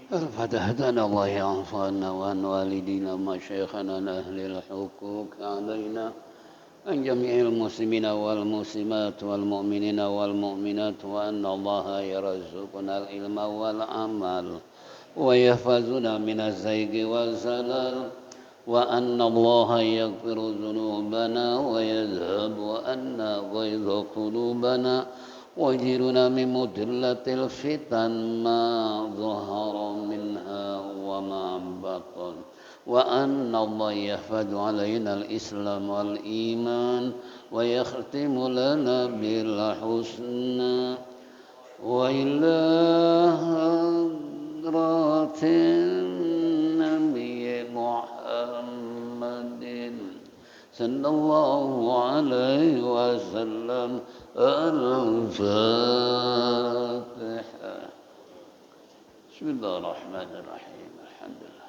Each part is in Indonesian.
فتحتنا الله أنصارنا وأن والدينا ومشايخنا أهل الحقوق علينا عن جميع المسلمين والمسلمات والمؤمنين والمؤمنات وأن الله يرزقنا العلم والعمل ويحفظنا من الزيغ والزلل وأن الله يغفر ذنوبنا ويذهب عنا غيظ قلوبنا ويجرنا من مضلة الفتن ما ظهر منها وما بطن وأن الله يحفظ علينا الإسلام والإيمان ويختم لنا بالحسنى وإلى حضرة النبي محمد صلى الله عليه وسلم الفاتحة. بسم الله الرحمن الرحيم. الحمد لله.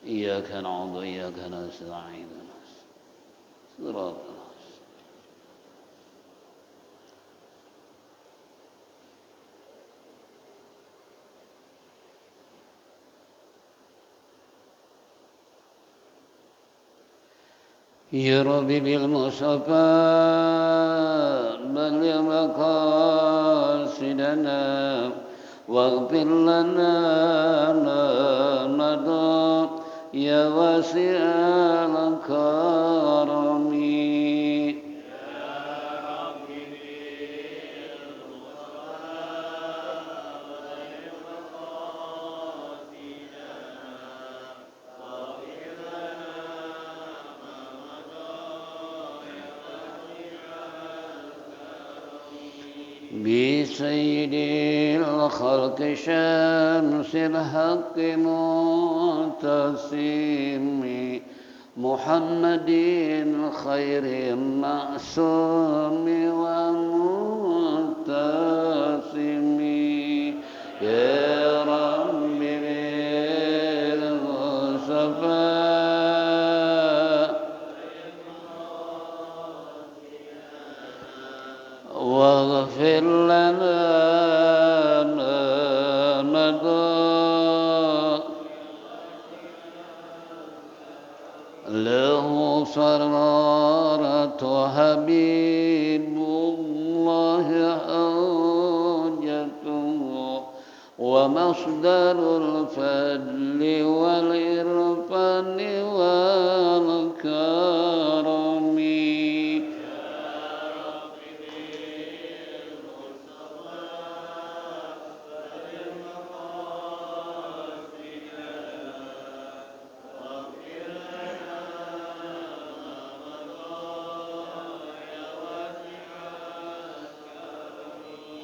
إياك نعبد وإياك نستعين صراط يا ربي بالمصطفى بلغ مقاصدنا واغفر لنا ما مضى يا واسع الكرم بسيد الخلق شمس الحق معتصم محمد خير معصوم ومعتصم يا رب بالمصطفى واغفر لنا ما مضى له صرارة حبيب الله حاجته ومصدر الفضل والإرفان والكرم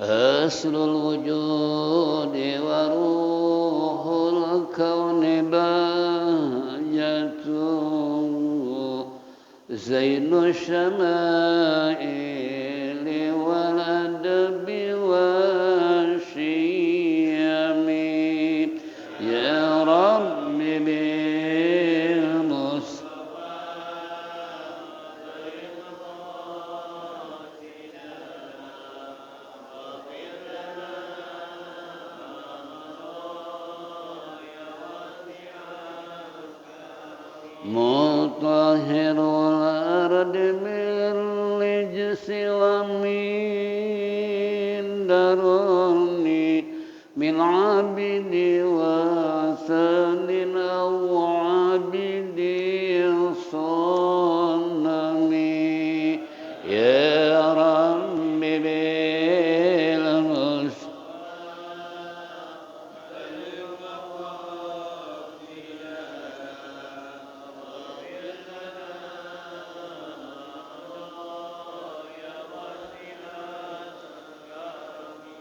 أصل الوجود وروح الكون بهجته زين الشمائل والأدب والشيم يا رب بالمصطفى مطهر الأرض من الرجس ومن درني من عبد وثن أو عبد صنم يا رب بالمصطفى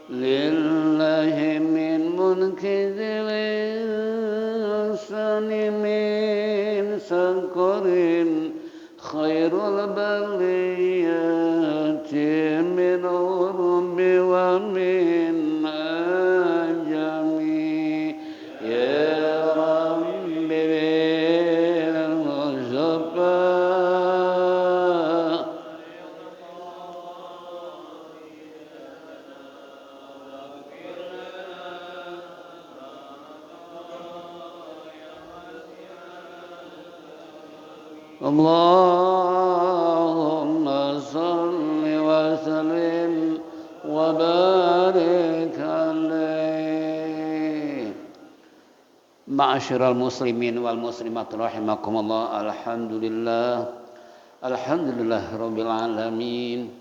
لله من ملك ذي الإنسان من سكر خير البريات من عرب ومن عجم يا رب بالمصطفى Allahumma salli wa sallim wa barik alaihi. Ma'asyiral muslimin wal muslimat rahimakumullah. Alhamdulillah rabbil alamin.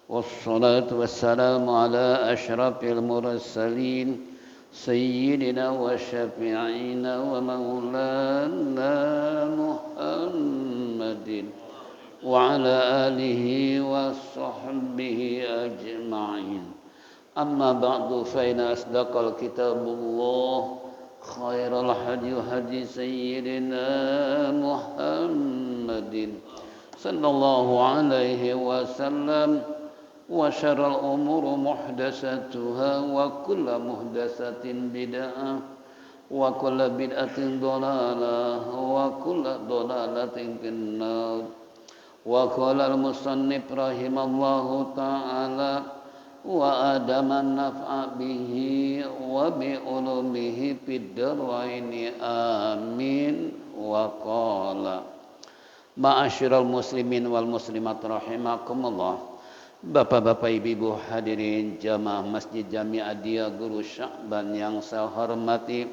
Wassalatu wassalamu ala asyrafil mursalin sayyidina wa syafi'ina wa maulana Muhammadin wa ala alihi wa sahbihi ajma'in. Amma ba'du, fa inna asdaqal kitabullah khairal hadi sayyidina Muhammadin sallallahu alaihi wasallam. Wa syarrul umuri muhdatsatuha wa kullu muhdatsatin bid'ah wa kullu bid'atin dhalalah wa kullu dhalalatin finnar. Wa qala al-musannif rahimallahu ta'ala wa adama naf'a bihi wa bi ulumihi fid daraini amin. Wa qala ma'asyiral muslimin wal muslimat rahimakumullah. Bapak-bapak, ibu-ibu hadirin jamaah Masjid Jami Adia Guru Sya'ban yang saya hormati,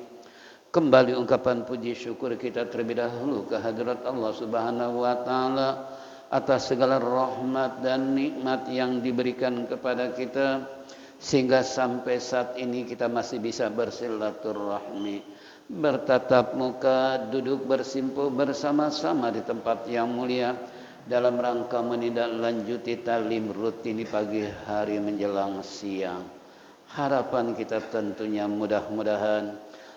kembali ungkapan puji syukur kita terlebih dahulu kehadirat Allah Subhanahu wa taala atas segala rahmat dan nikmat yang diberikan kepada kita sehingga sampai saat ini kita masih bisa bersilaturahmi, bertatap muka, duduk bersimpuh bersama-sama di tempat yang mulia dalam rangka menindaklanjuti talim rutin di pagi hari menjelang siang. Harapan kita tentunya mudah-mudahan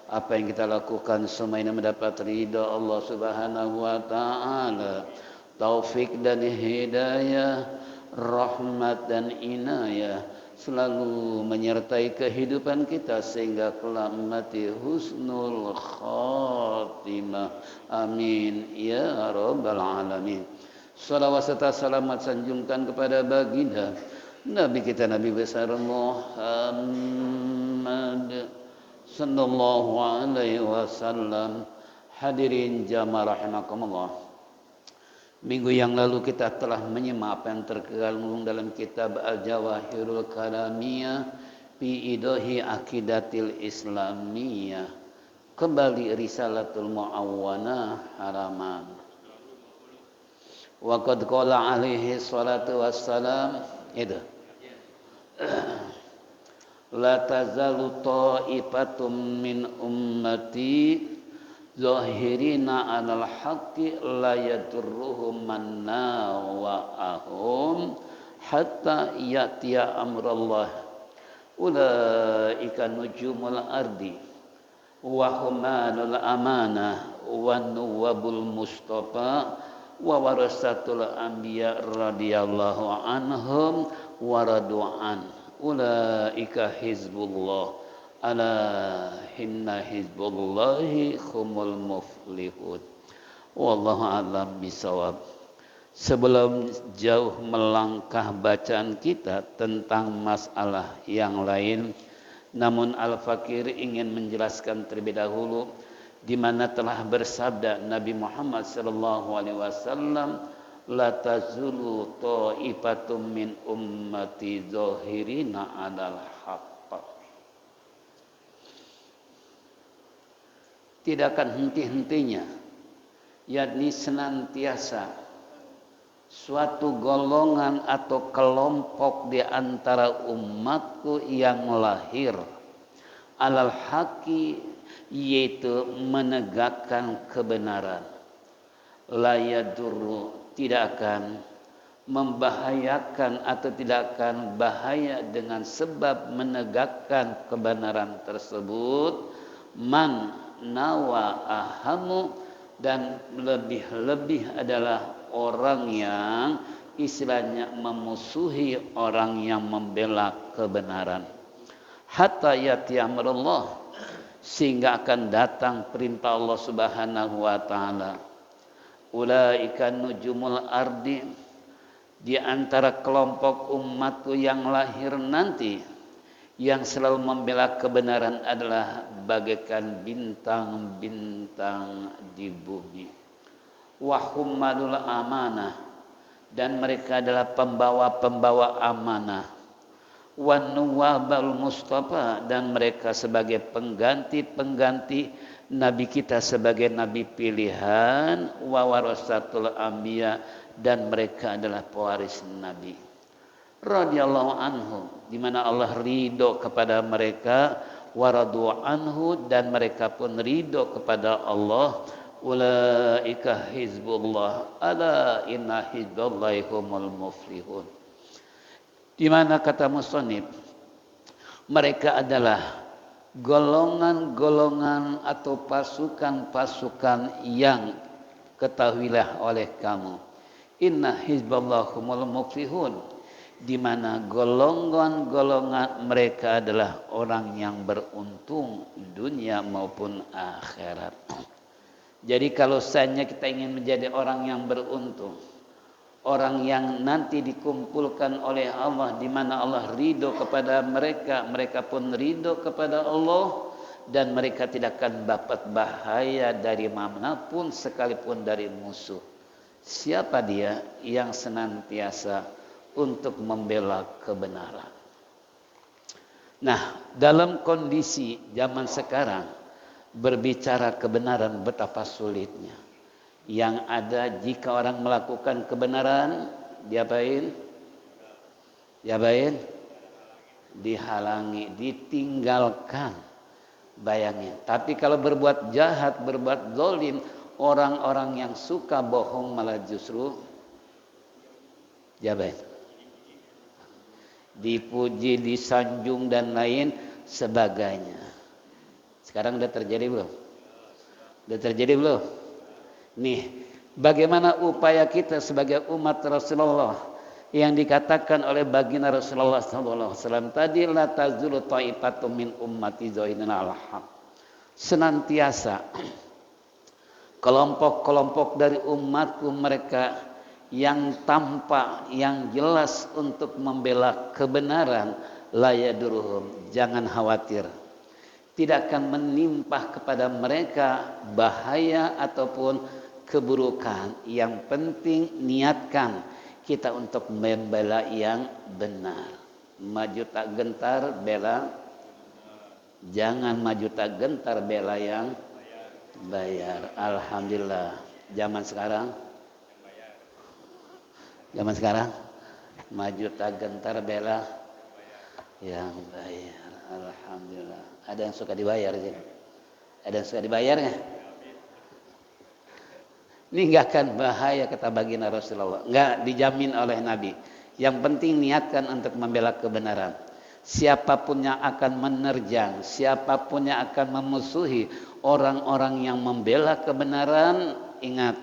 apa yang kita lakukan semua ini mendapat ridha Allah Subhanahu wa taala, taufik dan hidayah, rahmat dan inayah selalu menyertai kehidupan kita sehingga kelak mati husnul khatimah. Amin ya rabbal alamin. Salawat serta salamat sanjungkan kepada baginda Nabi kita Nabi besar Muhammad sallallahu alaihi wasallam. Hadirin jamaah rahimakumullah. Minggu yang lalu kita telah menyimak apa yang terkandung dalam kitab Al-Jawahirul Kalamiyah fi Idahi Aqidatil Islamiyah. Kembali Risalatul Mu'awwanah halaman. Wa qad qala alaihi salatu wassalam itu la tazalu ta'ifatum min ummati zahirina 'alal haqqi la yadurruhum man nawa'ahum hatta ya'tiya amrullah ulaika nujumul ardi wa humanul amanah wa nuwabul mustafa wa warasatul anbiya radhiyallahu anhum wa radu'an ulaika hizbullah ala inna hizbullahi humul muflihun. Wallahu a'lam bisawab. Sebelum jauh melangkah bacaan kita tentang masalah yang lain, namun Al-Fakir ingin menjelaskan terlebih dahulu di mana telah bersabda Nabi Muhammad sallallahu alaihi wasallam, la tazulu ta'ifatum min ummati zahirina 'alal haqq. Tidak akan henti-hentinya, yakni senantiasa suatu golongan atau kelompok di antara umatku yang lahir 'alal haqqi, yaitu menegakkan kebenaran, la yadurru, tidak akan membahayakan atau tidak akan bahaya dengan sebab menegakkan kebenaran tersebut, man nawa ahamu, dan lebih-lebih adalah orang yang istilahnya memusuhi orang yang membela kebenaran, hatta yati amrullah, sehingga akan datang perintah Allah Subhanahu wa taala. Ulaika nujumul ardi, di antara kelompok umatku yang lahir nanti yang selalu membela kebenaran adalah bagaikan bintang-bintang di bumi. wa hummalul amanah, dan mereka adalah pembawa-pembawa amanah, wan nuwabal mustafa, dan mereka sebagai pengganti-pengganti nabi kita sebagai nabi pilihan, wa warasatul anbiya, dan mereka adalah pewaris nabi. Radhiyallahu anhu, di mana Allah ridho kepada mereka, waradu anhu, dan mereka pun ridho kepada Allah. Ulaika hizbullah, ala inna hizballahi humul muflihun. Di mana kata musannif, mereka adalah golongan-golongan atau pasukan-pasukan yang ketahuilah oleh kamu, inna hizballahi humul muflihun, di mana golongan-golongan mereka adalah orang yang beruntung dunia maupun akhirat. Jadi kalau saja kita ingin menjadi orang yang beruntung, orang yang nanti dikumpulkan oleh Allah, di mana Allah ridho kepada mereka, mereka pun ridho kepada Allah, dan mereka tidak akan dapat bahaya dari manapun sekalipun dari musuh. Siapa dia yang senantiasa untuk membela kebenaran? Nah, dalam kondisi zaman sekarang, berbicara kebenaran betapa sulitnya. Yang ada jika orang melakukan kebenaran, diapain? Dihalangi, ditinggalkan. Bayangin. Tapi kalau berbuat jahat, berbuat zalim, orang-orang yang suka bohong malah justru dipuji, disanjung, dan lain sebagainya. Sekarang udah terjadi belum? Nih, bagaimana upaya kita sebagai umat Rasulullah yang dikatakan oleh baginda Rasulullah SAW tadi, la tazulu ta'ifatum min ummati zahirin al-haq. Senantiasa kelompok-kelompok dari umatku mereka yang tampak, yang jelas untuk membela kebenaran, la yaduruhum, jangan khawatir, tidak akan menimpa kepada mereka bahaya ataupun keburukan. Yang penting niatkan kita untuk membela yang benar. Maju tak gentar bela, jangan maju tak gentar bela yang bayar. Alhamdulillah zaman sekarang maju tak gentar bela yang bayar. Alhamdulillah. Ada yang suka dibayar sih? Ada yang suka dibayarnya? Ini enggak akan bahaya kata baginda Rasulullah. Enggak dijamin oleh Nabi. Yang penting niatkan untuk membela kebenaran. Siapapun yang akan menerjang, siapapun yang akan memusuhi orang-orang yang membela kebenaran, ingat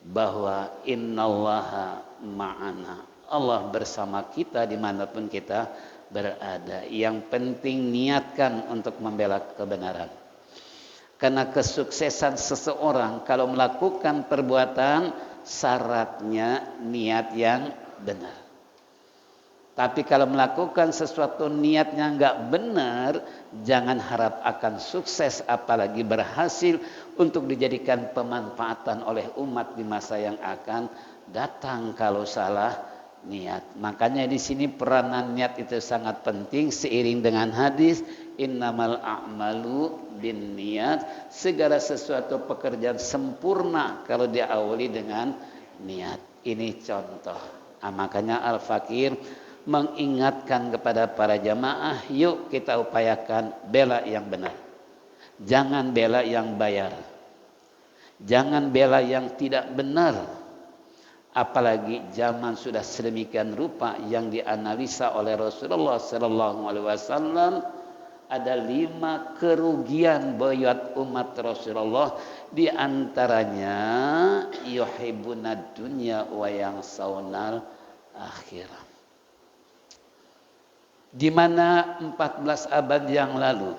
bahwa innallaha ma'ana. Allah bersama kita dimanapun kita berada. Yang penting niatkan untuk membela kebenaran. Karena kesuksesan seseorang kalau melakukan perbuatan, syaratnya niat yang benar. Tapi kalau melakukan sesuatu niatnya enggak benar, jangan harap akan sukses apalagi berhasil untuk dijadikan pemanfaatan oleh umat di masa yang akan datang kalau salah niat. Makanya di sini peranan niat itu sangat penting seiring dengan hadis innamal a'malu binniyat, segala sesuatu pekerjaan sempurna kalau diawali dengan niat. Ini contoh. Makanya Al-Fakir mengingatkan kepada para jamaah, yuk kita upayakan bela yang benar. Jangan bela yang bayar. Jangan bela yang tidak benar. Apalagi zaman sudah sedemikian rupa yang dianalisa oleh Rasulullah SAW, ada 5 kerugian buat umat Rasulullah, di antaranya yuhibbunad dunya wa yansawna akhirat. Di mana 14 abad yang lalu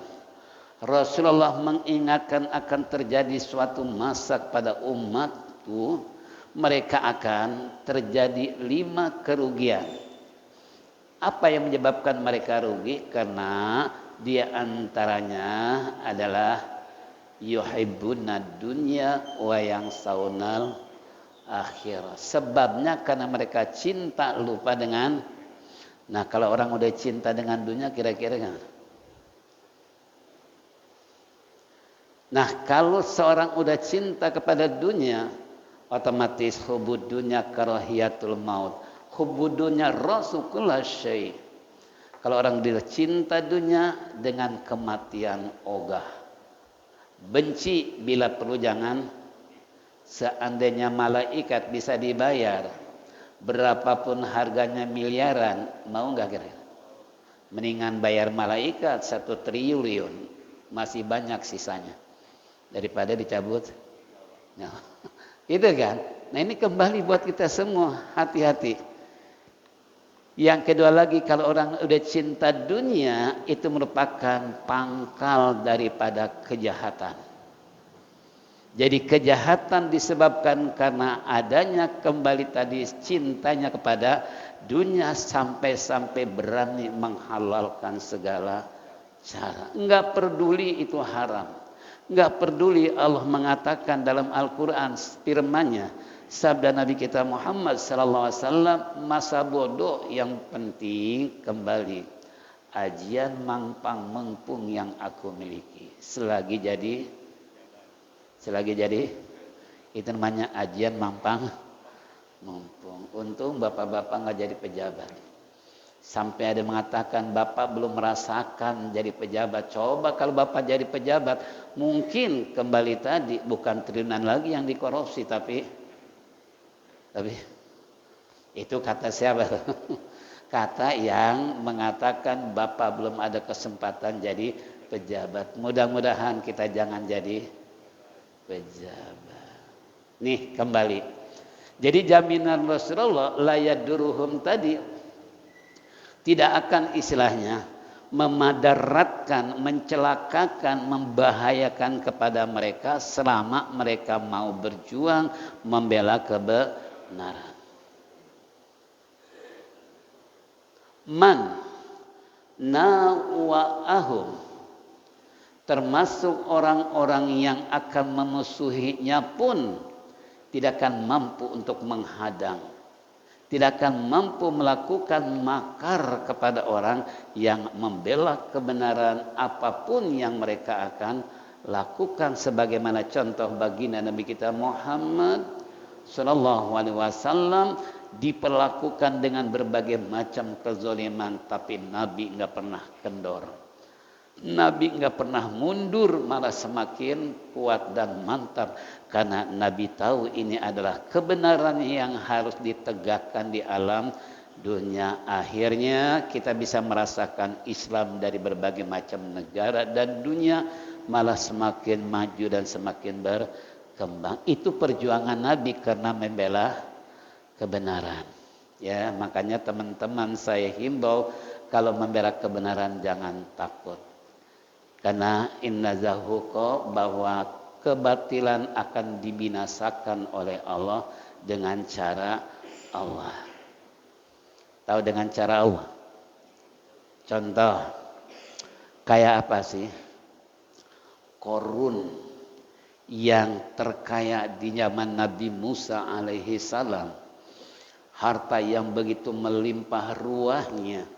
Rasulullah mengingatkan akan terjadi suatu masa pada umatku, mereka akan terjadi 5 kerugian. Apa yang menyebabkan mereka rugi? Karena di antaranya adalah yuhibbuna dunya wa yansawna akhirah. Sebabnya karena mereka cinta lupa dengan. Nah, kalau orang udah cinta dengan dunia kira-kira kan? Nah, kalau seorang udah cinta kepada dunia, otomatis hubud dunya karahiyatul maut. Hubud dunya rasulullah syai. Kalau orang dia cinta dunia dengan kematian ogah. Benci bila perlu jangan. Seandainya malaikat bisa dibayar berapapun harganya miliaran, mau nggak kira-kira? Mendingan bayar malaikat 1 triliun, masih banyak sisanya daripada dicabut. Nah, itu kan. Nah, ini kembali buat kita semua, hati-hati. Yang kedua lagi, kalau orang udah cinta dunia, itu merupakan pangkal daripada kejahatan. Jadi kejahatan disebabkan karena adanya kembali tadi cintanya kepada dunia sampai-sampai berani menghalalkan segala cara. Enggak peduli itu haram. Enggak peduli Allah mengatakan dalam Al-Quran firman-Nya, sabda Nabi kita Muhammad sallallahu alaihi wasallam, masa bodoh yang penting kembali ajian mangpang mengpung yang aku miliki. Selagi jadi itu namanya ajian mampang mumpung. Untung bapak-bapak nggak jadi pejabat. Sampai ada mengatakan bapak belum merasakan jadi pejabat. Coba kalau bapak jadi pejabat, mungkin kembali tadi bukan triliunan lagi yang dikorupsi, tapi itu kata siapa? Kata yang mengatakan bapak belum ada kesempatan jadi pejabat. Mudah-mudahan kita jangan jadi pejabat. Nih kembali. Jadi jaminan Rasulullah la yaduruhum tadi tidak akan istilahnya memadaratkan, mencelakakan, membahayakan kepada mereka selama mereka mau berjuang membela kebenaran. Man nawa'ahum, termasuk orang-orang yang akan memusuhinya pun tidak akan mampu untuk menghadang, tidak akan mampu melakukan makar kepada orang yang membela kebenaran apapun yang mereka akan lakukan. Sebagaimana contoh baginda Nabi kita Muhammad sallallahu alaihi wasallam diperlakukan dengan berbagai macam kezaliman, tapi Nabi enggak pernah kendor. Nabi enggak pernah mundur, malah semakin kuat dan mantap. Karena Nabi tahu ini adalah kebenaran yang harus ditegakkan di alam dunia. Akhirnya kita bisa merasakan Islam dari berbagai macam negara dan dunia malah semakin maju dan semakin berkembang. Itu perjuangan Nabi karena membela kebenaran. Ya, makanya teman-teman saya himbau kalau membela kebenaran jangan takut. Karena inna zahuqa, bahwa kebatilan akan dibinasakan oleh Allah dengan cara Allah. Tahu dengan cara Allah? Contoh, kayak apa sih? Korun yang terkaya di zaman Nabi Musa alaihi salam. Harta yang begitu melimpah ruahnya.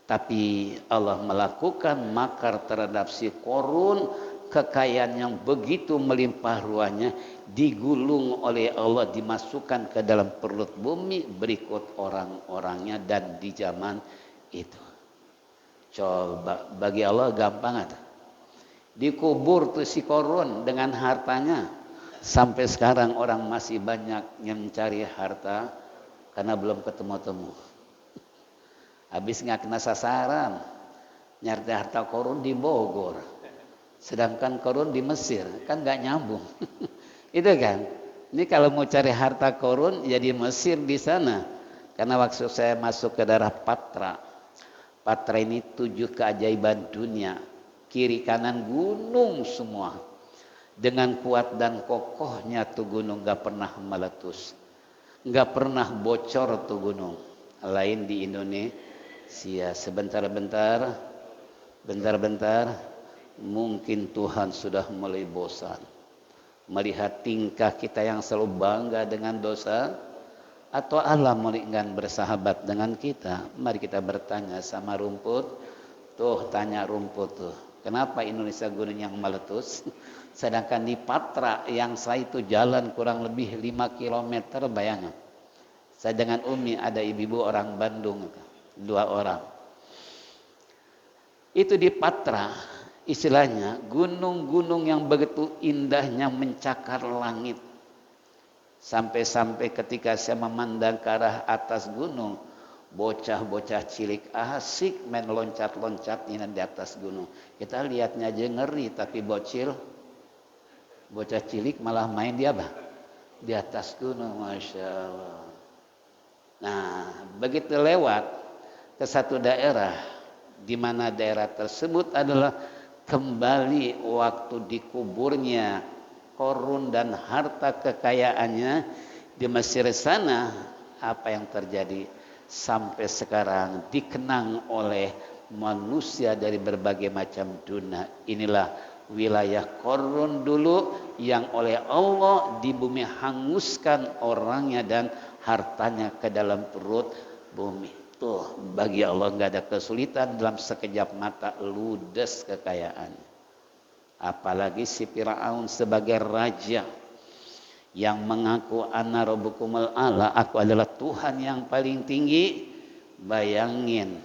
Tapi Allah melakukan makar terhadap si Korun, kekayaan yang begitu melimpah ruahnya digulung oleh Allah, dimasukkan ke dalam perut bumi berikut orang-orangnya dan di zaman itu. Coba bagi Allah gampang atau? Dikubur tuh si Korun dengan hartanya. Sampai sekarang orang masih banyak yang mencari harta karena belum ketemu-temu. Habis nggak kena sasaran, nyari harta Korun di Bogor, sedangkan Korun di Mesir, kan nggak nyambung. Itu kan. Ini kalau mau cari harta Korun ya di Mesir di sana. Karena waktu saya masuk ke daerah Patra, Patra ini 7 keajaiban dunia, kiri kanan gunung semua. Dengan kuat dan kokohnya tuh gunung nggak pernah meletus, nggak pernah bocor tuh gunung. Lain di Indonesia. Bentar-bentar Mungkin Tuhan sudah mulai bosan melihat tingkah kita yang selalu bangga dengan dosa, atau Allah mulai enggan bersahabat dengan kita. Mari kita bertanya sama rumput. Tuh, tanya rumput tuh, kenapa Indonesia gunung yang meletus? Sedangkan di Patra yang saya itu jalan kurang lebih 5 kilometer, bayangkan. Saya dengan Umi, ada ibu-ibu orang Bandung, 2 orang. Itu di Patra, istilahnya gunung-gunung yang begitu indahnya mencakar langit. Sampai-sampai ketika saya memandang ke arah atas gunung, bocah-bocah cilik asik main loncat-loncat di atas gunung. Kita lihatnya aja ngeri, tapi bocah cilik malah main di apa? Di atas gunung, Masya Allah. Nah, begitu lewat ke satu daerah, di mana daerah tersebut adalah kembali waktu dikuburnya Korun dan harta kekayaannya di Mesir sana. Apa yang terjadi? Sampai sekarang dikenang oleh manusia dari berbagai macam dunia. Inilah wilayah Korun dulu yang oleh Allah di bumi hanguskan orangnya dan hartanya ke dalam perut bumi. Tuh, bagi Allah nggak ada kesulitan, dalam sekejap mata ludes kekayaan. Apalagi si Firaun sebagai raja yang mengaku ana rabbukumul a'la, aku adalah Tuhan yang paling tinggi. Bayangin,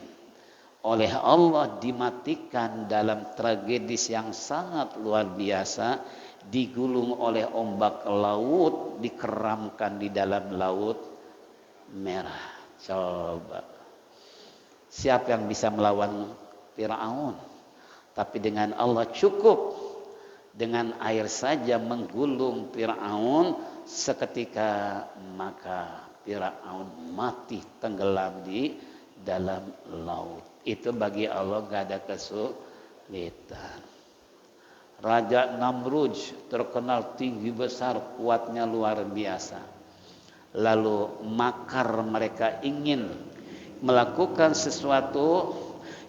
oleh Allah dimatikan dalam tragedis yang sangat luar biasa, digulung oleh ombak laut, dikeramkan di dalam laut merah. Coba, siapa yang bisa melawan Firaun? Tapi dengan Allah cukup, dengan air saja menggulung Firaun seketika, maka Firaun mati tenggelam di dalam laut. Itu bagi Allah gak ada kesulitan. Raja Namrud terkenal tinggi besar, kuatnya luar biasa. Lalu makar mereka ingin melakukan sesuatu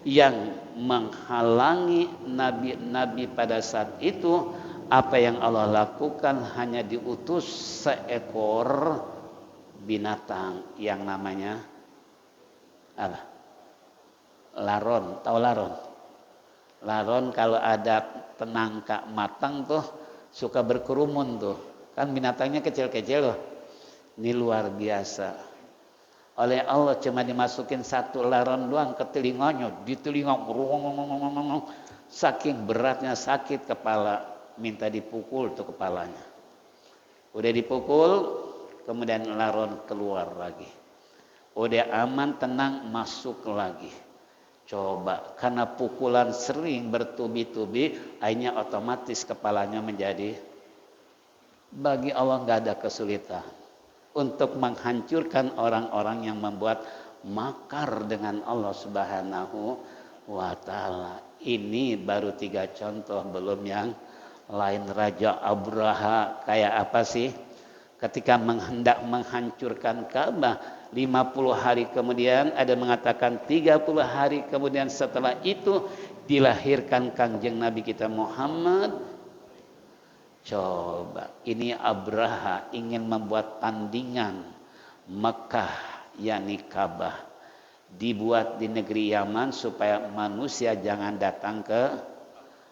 yang menghalangi nabi-nabi pada saat itu. Apa yang Allah lakukan? Hanya diutus seekor binatang yang namanya apa? Laron. Tahu laron? Laron kalau ada penangka matang tuh suka berkerumun tuh. Kan binatangnya kecil-kecil loh. Ini luar biasa. Oleh Allah cuma dimasukin satu laron doang ke telinganya, di telinga saking beratnya, sakit kepala, minta dipukul tuh kepalanya. Udah dipukul, kemudian laron keluar lagi. Udah aman, tenang, masuk lagi. Coba, karena pukulan sering bertubi-tubi, akhirnya otomatis kepalanya menjadi. Bagi Allah nggak ada kesulitan untuk menghancurkan orang-orang yang membuat makar dengan Allah Subhanahu wa Ta'ala. Ini baru 3 contoh, belum yang lain. Raja Abraha kayak apa sih? Ketika hendak menghancurkan Ka'bah, 50 hari kemudian, ada mengatakan 30 hari kemudian setelah itu dilahirkan Kangjeng Nabi kita Muhammad. Coba, ini Abraha ingin membuat tandingan Mekah, yakni Ka'bah, dibuat di negeri Yaman supaya manusia jangan datang ke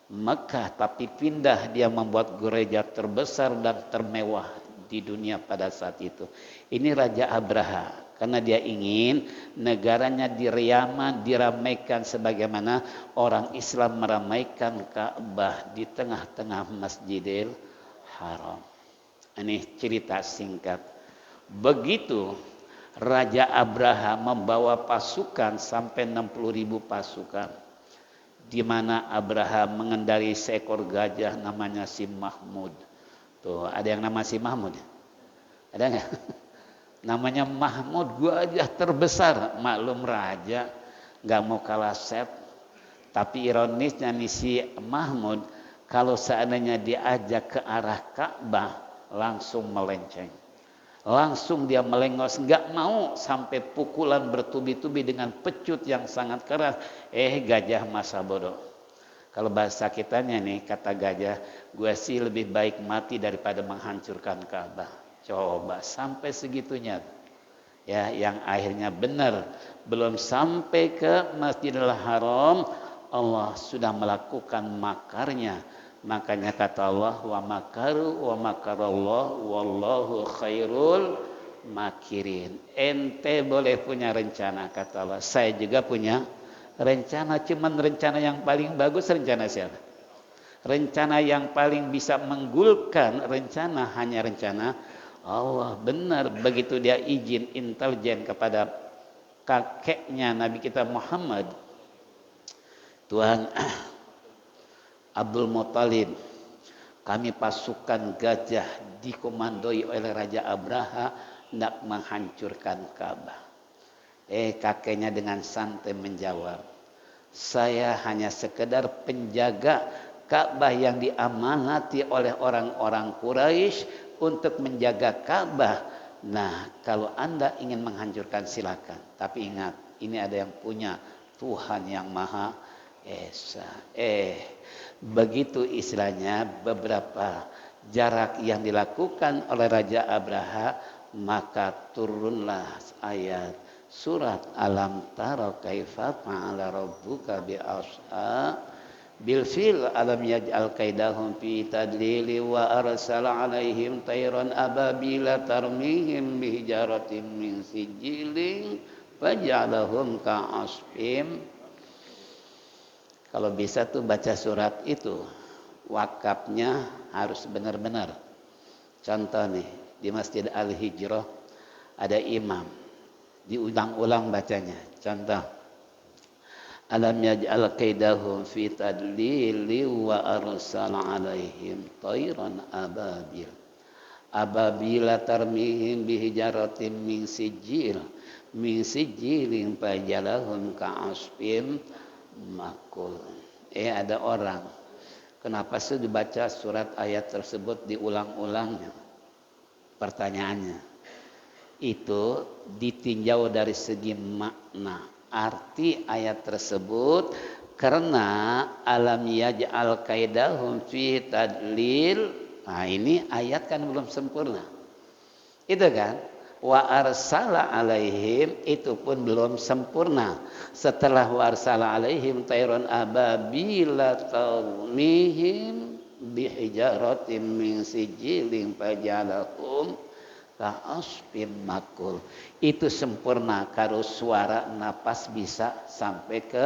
Mekah, tapi pindah. Dia membuat gereja terbesar dan termewah di dunia pada saat itu. Ini Raja Abraha, karena dia ingin negaranya di Yaman diramaikan sebagaimana orang Islam meramaikan Ka'bah di tengah-tengah Masjidil Haram. Ini cerita singkat. Begitu Raja Abraha membawa pasukan sampai 60.000 pasukan, di mana Abraha mengendarai seekor gajah namanya si Mahmud. Tuh, ada yang nama si Mahmud? Ada nggak? Namanya Mahmud, gajah terbesar. Maklum raja, nggak mau kalah set. Tapi ironisnya nih si Mahmud, kalau seandainya diajak ke arah Ka'bah, langsung melenceng. Langsung dia melengos, nggak mau, sampai pukulan bertubi-tubi dengan pecut yang sangat keras. Gajah masa bodoh. Kalau bahasa kitanya nih, kata gajah, gue sih lebih baik mati daripada menghancurkan Ka'bah. Coba sampai segitunya. Ya, yang akhirnya benar, belum sampai ke Masjidil Haram, Allah sudah melakukan makarnya. Makanya kata Allah, wa makaru wa makarallah wallahu khairul makirin. Ente boleh punya rencana, kata Allah. Saya juga punya rencana, cuman rencana yang paling bagus rencana siapa? Rencana yang paling bisa menggulkan rencana hanya rencana Allah. Benar, begitu dia izin intelijen kepada kakeknya Nabi kita Muhammad, Tuhan, Abdul Muthalib, kami pasukan gajah dikomandoi oleh Raja Abraha hendak menghancurkan Ka'bah. Kakeknya dengan santai menjawab, saya hanya sekedar penjaga Ka'bah yang diamanati oleh orang-orang Quraisy untuk menjaga Ka'bah. Nah, kalau Anda ingin menghancurkan silakan, tapi ingat, ini ada yang punya Tuhan yang Maha Esa. Begitu istilahnya beberapa jarak yang dilakukan oleh Raja Abraha, maka turunlah ayat surat Alam Tara Kaifa Fa'ala Rabbuka bi bil fil alam yaj'al kaidahum fi tadlili wa arsala alaihim tayran ababila tarmihim bihijaratin min sijilin faj'alahum ka'asfim. Kalau bisa tuh baca surat itu, wakafnya harus benar-benar. Contoh nih, di Masjid Al-Hijrah ada imam, diulang-ulang bacanya. Contoh, alam yaj'al kaidahum fi tadlili wa arsala alaihim tayran ababil ababila tarmihim bihijaratin min sijilin fajalahum ka'asfim makul. Ada orang, kenapa sih dibaca surat ayat tersebut diulang-ulangnya? Pertanyaannya, itu ditinjau dari segi makna, arti ayat tersebut, karena alam yaj'al kaidahum fi tadlil. Nah, ini ayat kan belum sempurna. Itu kan? Wa arsala alaihim itu pun belum sempurna. Setelah wa arsala alaihim tayran ababila tarmihim bihijaratin min sijilin fajalahum ka'asfim makul. Itu sempurna, karo suara napas bisa sampai ke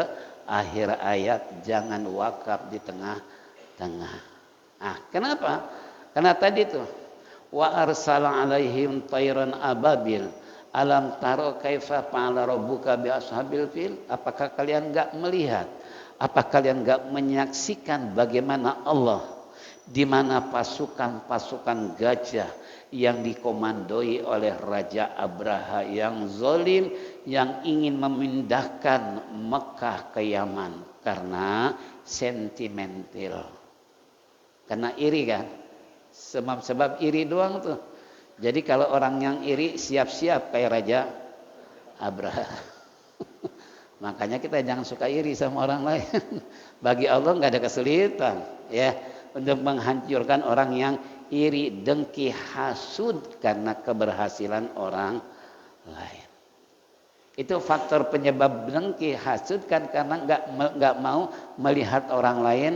akhir ayat, jangan wakaf di tengah-tengah. Kenapa? Karena tadi tuh wa arsala alaihim tayran ababil alam taro kaifa fa'ala rabbuka bi ashabil fil. Apakah kalian enggak melihat? Apa kalian enggak menyaksikan bagaimana Allah di mana pasukan-pasukan gajah yang dikomandoi oleh Raja Abraha yang zalim, yang ingin memindahkan Mekah ke Yaman karena sentimental, karena iri kan, sebab iri doang tuh. Jadi kalau orang yang iri siap-siap kayak Raja Abraha. Makanya kita jangan suka iri sama orang lain. Bagi Allah nggak ada kesulitan ya untuk menghancurkan orang yang iri, dengki, hasud karena keberhasilan orang lain. Itu faktor penyebab dengki, hasud kan karena nggak mau melihat orang lain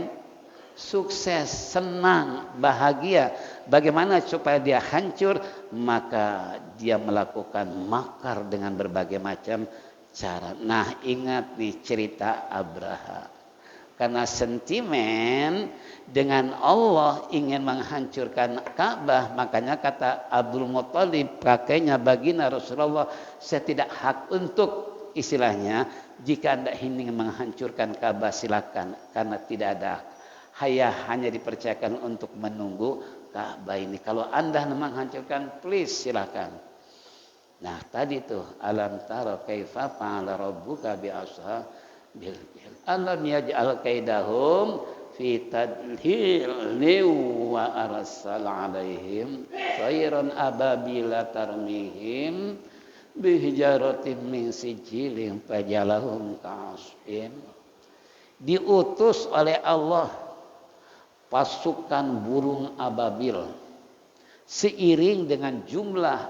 sukses, senang, bahagia. Bagaimana supaya dia hancur? Maka dia melakukan makar dengan berbagai macam cara. Nah, ingat nih cerita Abraha. Karena sentimen dengan Allah ingin menghancurkan Ka'bah, makanya kata Abdul Muthalib, kakeknya baginda Rasulullah, saya tidak hak untuk istilahnya, jika Anda ingin menghancurkan Ka'bah silakan, karena tidak ada hanya dipercayakan untuk menunggu Ka'bah ini. Kalau Anda menghancurkan, please silakan. Nah, tadi tuh alam tara kaifa fa'ala rabbuka bi ashabil fil alam yaj'al kaidahum fi tadlil wa arsala alaihim tayran ababila tarmihim bihijaratin min sijilin fajalahum ka'asfin. diutus oleh Allah pasukan burung ababil seiring dengan jumlah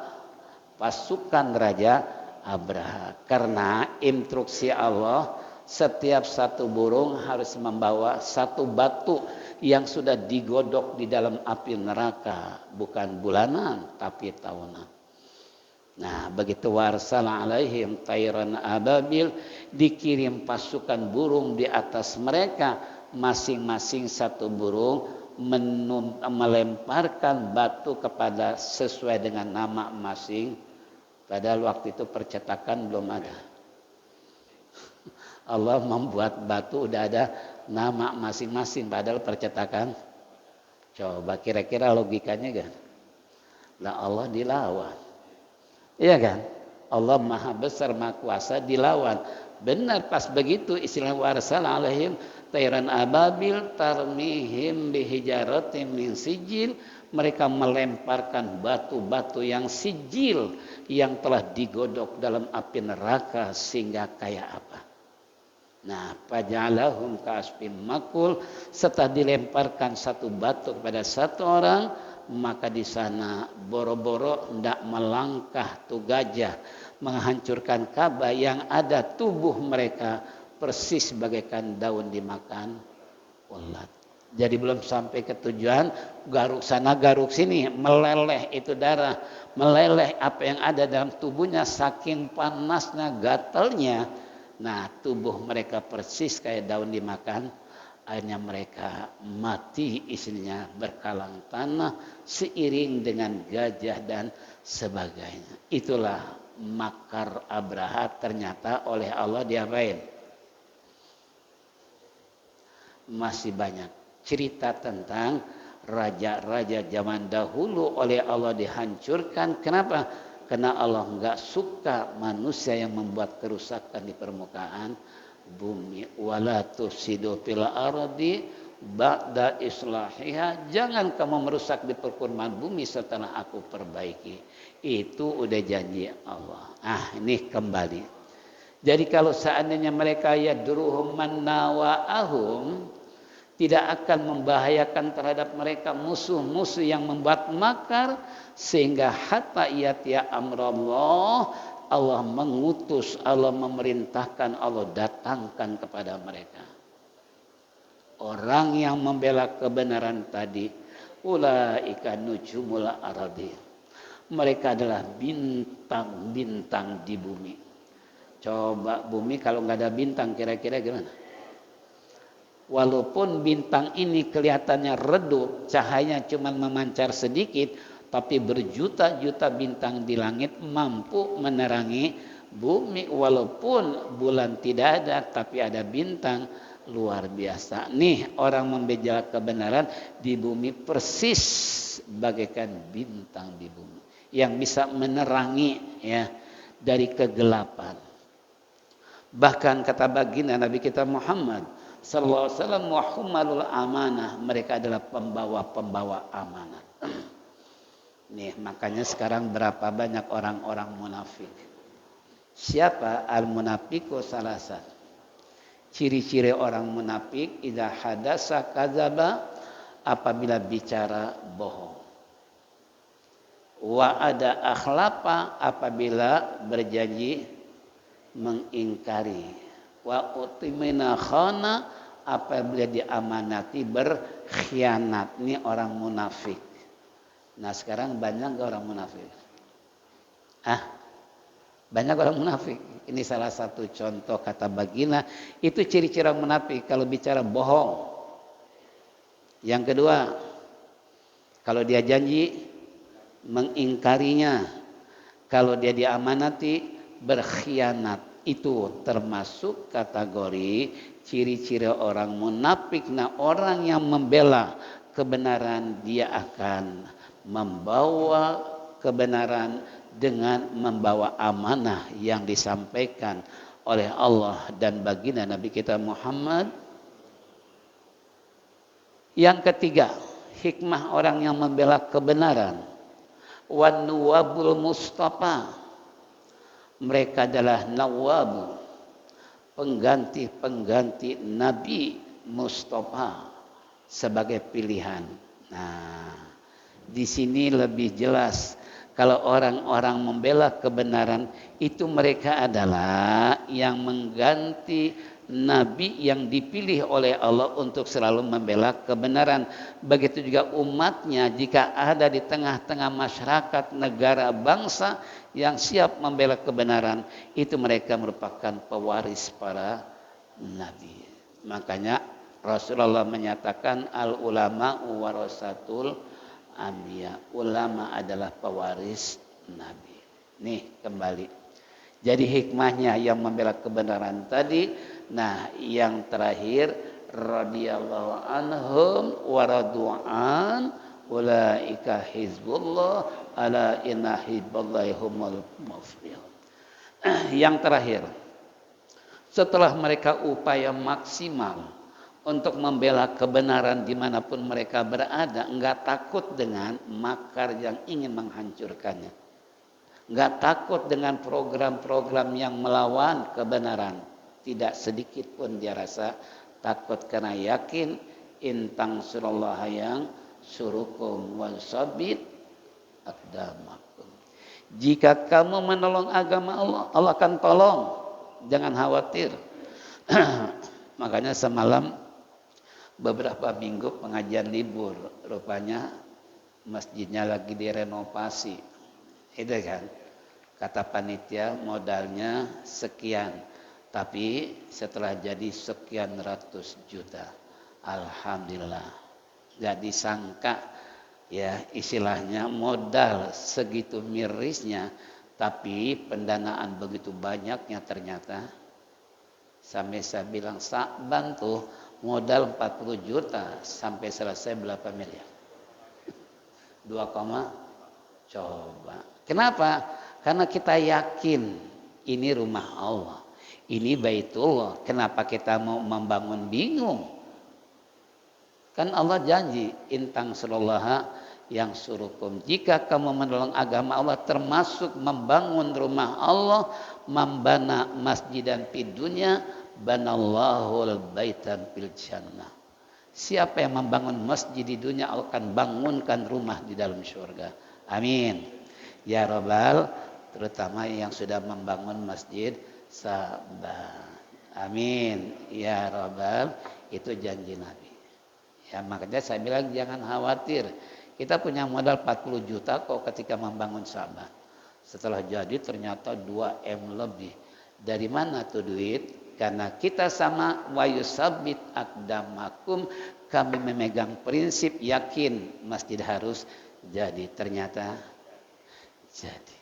pasukan Raja Abraha. Karena instruksi Allah, setiap satu burung harus membawa satu batu yang sudah digodok di dalam api neraka, bukan bulanan tapi tahunan. Nah, begitu warsala alaihim tayran ababil, dikirim pasukan burung di atas mereka, masing-masing satu burung melemparkan batu kepada sesuai dengan nama masing. Padahal waktu itu percetakan belum ada. Allah membuat batu udah ada nama masing-masing, padahal percetakan. Coba kira-kira logikanya kan? Lah Allah dilawan. Iya kan? Allah maha besar, maha kuasa, dilawan. Benar, pas begitu istilah warsal alaihim tayran ababil tarmihim bihijaratin min sijil, mereka melemparkan batu-batu yang sijil, yang telah digodok dalam api neraka sehingga kayak apa. Nah, faja'alahum ka'asfin makul, setelah dilemparkan satu batu kepada satu orang, maka di sana boro-boro hendak melangkah tu gajah menghancurkan Ka'bah, yang ada tubuh mereka persis bagaikan daun dimakan ulat. Jadi belum sampai ke tujuan, garuk sana garuk sini, meleleh itu darah, meleleh apa yang ada dalam tubuhnya saking panasnya, gatalnya. Nah, tubuh mereka persis kayak daun dimakan. Akhirnya mereka mati, isinya berkalang tanah seiring dengan gajah dan sebagainya. Itulah makar Abraha, ternyata oleh Allah diapain? Masih banyak cerita tentang raja-raja zaman dahulu oleh Allah dihancurkan. Kenapa? Karena Allah enggak suka manusia yang membuat kerusakan di permukaan bumi. Wala tufsidu fil ardi ba'da islahiha, jangan kamu merusak di permukaan bumi setelah aku perbaiki. Itu udah janji Allah. Ini kembali. Jadi kalau seandainya mereka yadruhum mannawa'ahum, tidak akan membahayakan terhadap mereka musuh-musuh yang membuat makar, sehingga hatta yatiya amrullah, Allah mengutus, Allah memerintahkan, Allah datangkan kepada mereka orang yang membela kebenaran tadi. Ulaika nujumul aradi, mereka adalah bintang-bintang di bumi. Coba bumi kalau nggak ada bintang, kira-kira gimana? Walaupun bintang ini kelihatannya redup, cahayanya cuma memancar sedikit, tapi berjuta-juta bintang di langit mampu menerangi bumi. Walaupun bulan tidak ada, tapi ada bintang, luar biasa. Nih orang membela kebenaran di bumi persis bagaikan bintang di bumi yang bisa menerangi ya dari kegelapan. Bahkan kata baginda Nabi kita Muhammad sallallahu alaihi wasallam, wa hummalul amanah, mereka adalah pembawa-pembawa amanah. Nih makanya sekarang berapa banyak orang-orang munafik. Siapa? Al-munafiqu salasan. Ciri-ciri orang munafik, idza hadasa kadzaba, apabila bicara bohong. Wa ada akhlafa, apabila berjanji mengingkari. Wa utimina khana, apabila diamanati berkhianat. Ini orang munafik. Nah sekarang banyak gak orang munafik? Banyak orang munafik. Ini salah satu contoh kata baginda. Itu ciri-ciri orang munafik kalau bicara bohong. Yang kedua, kalau dia janji mengingkarinya. Kalau dia diamanati berkhianat. Itu termasuk kategori ciri-ciri orang munafik. Nah orang yang membela kebenaran, dia akan membawa kebenaran dengan membawa amanah yang disampaikan oleh Allah dan baginda Nabi kita Muhammad. Yang ketiga, hikmah orang yang membela kebenaran. Wan nuwabul mustafa, mereka adalah nawabu, pengganti-pengganti Nabi Mustafa sebagai pilihan. Nah, di sini lebih jelas kalau orang-orang membela kebenaran itu mereka adalah yang mengganti Nabi yang dipilih oleh Allah untuk selalu membela kebenaran. Begitu juga umatnya, jika ada di tengah-tengah masyarakat, negara, bangsa yang siap membela kebenaran, itu mereka merupakan pewaris para Nabi. Makanya Rasulullah menyatakan al-ulama warasatul anbiya. Ulama adalah pewaris Nabi. Nih kembali. Jadi hikmahnya yang membela kebenaran tadi. Nah, yang terakhir radhiyallahu anhum wa radu'an ulaika hizbullah ala inna hizballahi humul muflihun. Yang terakhir, setelah mereka upaya maksimal untuk membela kebenaran dimanapun mereka berada, enggak takut dengan makar yang ingin menghancurkannya, enggak takut dengan program-program yang melawan kebenaran. Tidak sedikit pun dia rasa takut, karena yakin intang surallah yang surukum wal sabit aqdamakum. Jika kamu menolong agama Allah, Allah akan tolong. Jangan khawatir. Makanya semalam beberapa minggu pengajian libur, rupanya masjidnya lagi direnovasi. Itu kan, kata panitia modalnya sekian, tapi setelah jadi sekian ratus juta. Alhamdulillah, gak disangka ya, istilahnya modal segitu mirisnya, tapi pendanaan begitu banyaknya ternyata. Sampai saya bilang Sa'ban tuh modal 40 juta sampai selesai berapa miliar? 2, coba. Kenapa? Karena kita yakin ini rumah Allah, ini Baitullah. Kenapa kita mau membangun bingung? Kan Allah janji intang sulallaha yang surukum. Jika kamu menolong agama Allah, termasuk membangun rumah Allah, membana masjidan fid dunya, banallahu baitan fil jannah. Siapa yang membangun masjid di dunia, Allah akan bangunkan rumah di dalam surga. Amin ya rabbal, terutama yang sudah membangun masjid sabar. Amin ya rabbal, itu janji Nabi. Ya, makanya saya bilang jangan khawatir. Kita punya modal 40 juta kok ketika membangun sabar. Setelah jadi ternyata 2M lebih. Dari mana tuh duit? Karena kita sama wa yusabbit aqdamakum, kami memegang prinsip yakin masjid harus jadi. Ternyata jadi.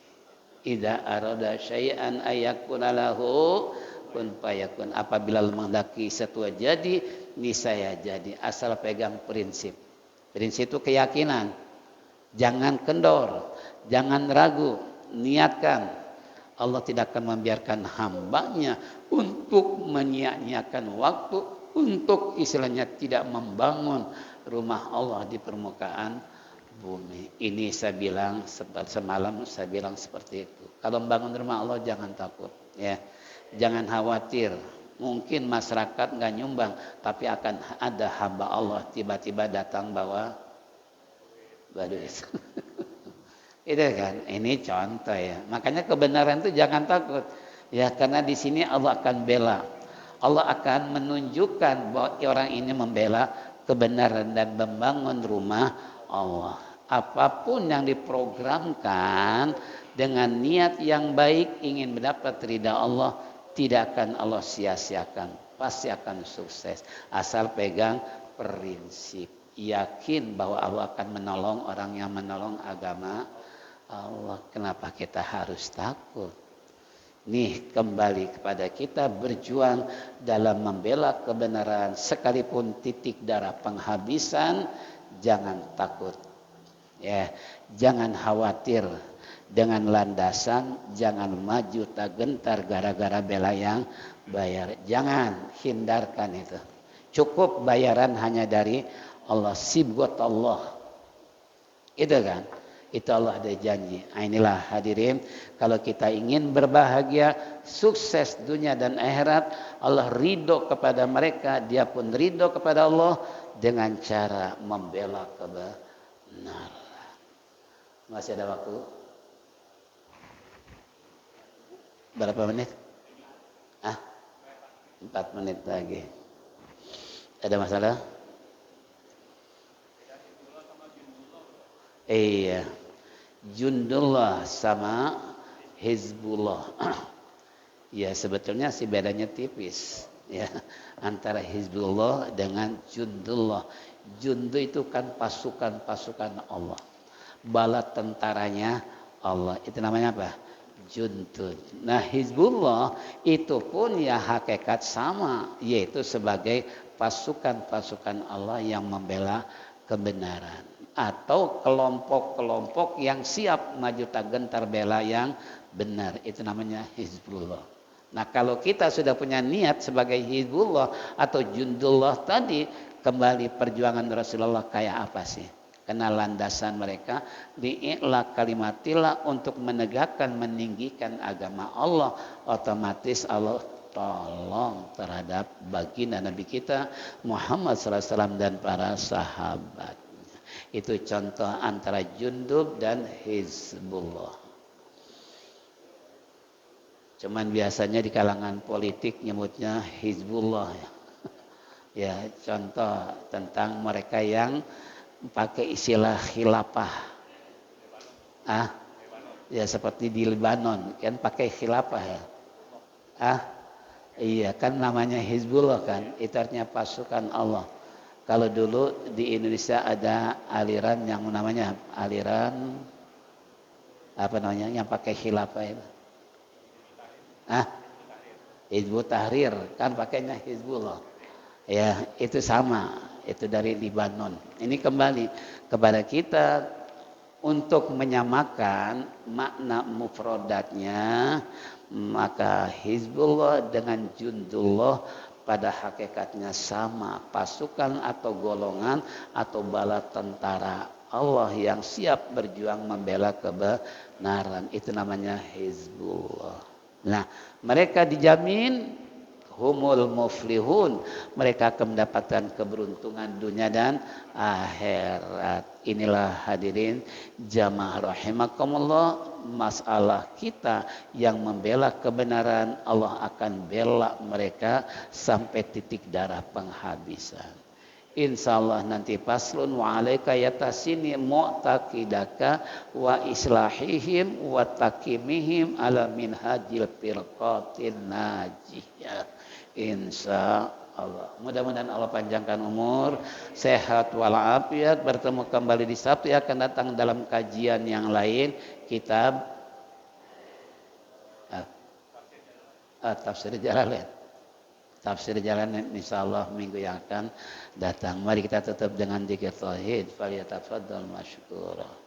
Idza arada syai'an ayakuna lahu kun fayakun. Apabila menghendaki sesuatu jadi, niscaya jadi. Asal pegang prinsip. Prinsip itu keyakinan. Jangan kendor, jangan ragu, niatkan. Allah tidak akan membiarkan hambanya untuk menyia-nyiakan waktu, untuk istilahnya tidak membangun rumah Allah di permukaan bumi. Ini saya bilang semalam, saya bilang seperti itu. Kalau membangun rumah Allah jangan takut, ya, jangan khawatir. Mungkin masyarakat nggak nyumbang, tapi akan ada hamba Allah tiba-tiba datang bawa duit. Itu kan, ini contoh ya. Makanya kebenaran itu jangan takut. Ya, karena di sini Allah akan bela. Allah akan menunjukkan bahwa orang ini membela kebenaran dan membangun rumah Allah. Apapun yang diprogramkan dengan niat yang baik ingin mendapat ridha Allah, tidak akan Allah sia-siakan. Pasti akan sukses. Asal pegang prinsip. Yakin bahwa Allah akan menolong orang yang menolong agama Allah. Kenapa kita harus takut? Nih, kembali kepada kita berjuang dalam membela kebenaran, sekalipun titik darah penghabisan, jangan takut. Ya, jangan khawatir dengan landasan, jangan maju tak gentar gara-gara bela yang bayar. Jangan, hindarkan itu. Cukup bayaran hanya dari Allah, sibgot Allah. Itu kan. Itu Allah ada janji. Inilah hadirin, kalau kita ingin berbahagia, sukses dunia dan akhirat, Allah ridho kepada mereka, dia pun ridho kepada Allah dengan cara membela kebenaran. Masih ada waktu? Berapa menit? 4 menit lagi. Ada masalah? Iya. Jundullah sama Hizbullah. Ya sebetulnya sih bedanya tipis ya antara Hizbullah dengan Jundullah. Jundu itu kan pasukan-pasukan Allah. Bala tentaranya Allah. Itu namanya apa? Jundud. Nah Hizbullah itu pun ya hakikat sama, yaitu sebagai pasukan-pasukan Allah yang membela kebenaran, atau kelompok-kelompok yang siap maju tak gentar bela yang benar. Itu namanya Hizbullah. Nah kalau kita sudah punya niat sebagai Hizbullah atau Jundullah tadi, kembali perjuangan Rasulullah kayak apa sih? Karena landasan mereka li'ila kalimatillah, untuk menegakkan, meninggikan agama Allah. Otomatis Allah tolong terhadap baginda Nabi kita Muhammad SAW dan para sahabat. Itu contoh antara Jundub dan Hizbullah. Cuman biasanya di kalangan politik nyebutnya Hizbullah ya. Ya, contoh tentang mereka yang pakai istilah khilafah. Ya seperti di Lebanon kan pakai khilafah ya. Iya kan namanya Hizbullah kan, itu artinya pasukan Allah. Kalau dulu di Indonesia ada aliran yang namanya aliran apa namanya yang pakai khilafah itu. Hizbut Tahrir kan pakainya Hizbullah. Ya, itu sama, itu dari Lebanon. Ini kembali kepada kita untuk menyamakan makna mufradatnya, maka Hizbullah dengan Jundullah pada hakikatnya sama, pasukan atau golongan atau bala tentara Allah yang siap berjuang membela kebenaran. Itu namanya Hizbullah. Nah, mereka dijamin humul muflihun, mereka akan mendapatkan keberuntungan dunia dan akhirat. Inilah hadirin jamaah rahimakumullah, masalah kita yang membela kebenaran, Allah akan bela mereka sampai titik darah penghabisan. Insyaallah nanti paslun wa alaika yatasini mu'taqidaka wa islahihim wa takimihim ala minhajil firqatin najiyah. Insyaallah. Mudah-mudahan Allah panjangkan umur, sehat walafiat, bertemu kembali di Sabtu yang akan datang dalam kajian yang lain, kitab Tafsir Jalalain. Tafsir Jalalain insyaallah minggu yang akan datang. Mari kita tutup dengan dzikir tauhid. Falyatafaddal masykura.